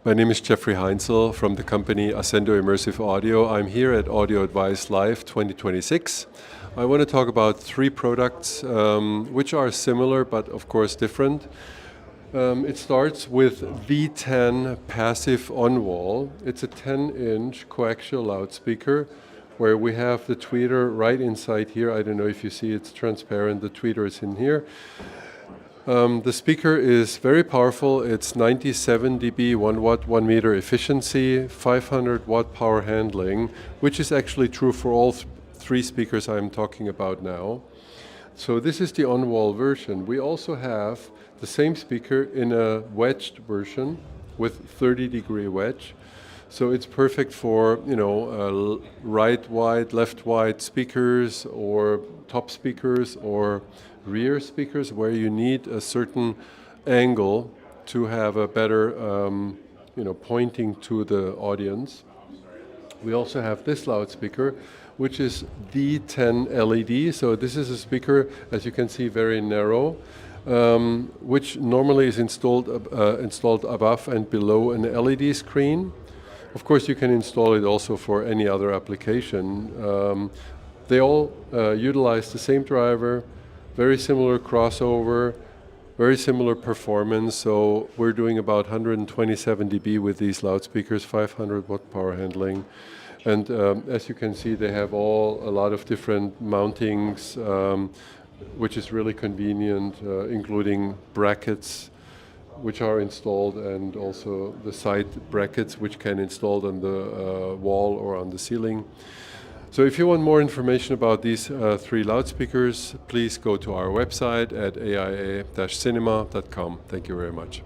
My name is Jeffrey Heinzel from the company ASCENDO Immersive Audio. I'm here at Audio Advice Live 2026. I want to talk about three products which are similar but of course different. It starts with THE10 passive on-wall. It's a 10-inch coaxial loudspeaker where we have the tweeter right inside here. I don't know if you see, it's transparent. The tweeter is in here. The speaker is very powerful. It's 97 dB, 1 watt, 1 meter efficiency, 500 watt power handling, which is actually true for all three speakers I'm talking about now. So this is the on-wall version. We also have the same speaker in a wedged version with 30-degree wedge. So it's perfect for, right wide, left wide speakers or top speakers or rear speakers where you need a certain angle to have a better, pointing to the audience. We also have this loudspeaker, which is THE10 LED. So this is a speaker, as you can see, very narrow, which normally is installed above and below an LED screen. Of course, you can install it also for any other application. They all utilize the same driver, very similar crossover, very similar performance. So we're doing about 127 dB with these loudspeakers, 500 watt power handling. And as you can see, they have a lot of different mountings, which is really convenient, including brackets, which are installed, and also the side brackets, which can installed on the wall or on the ceiling. So if you want more information about these three loudspeakers, please go to our website at aia-cinema.com. Thank you very much.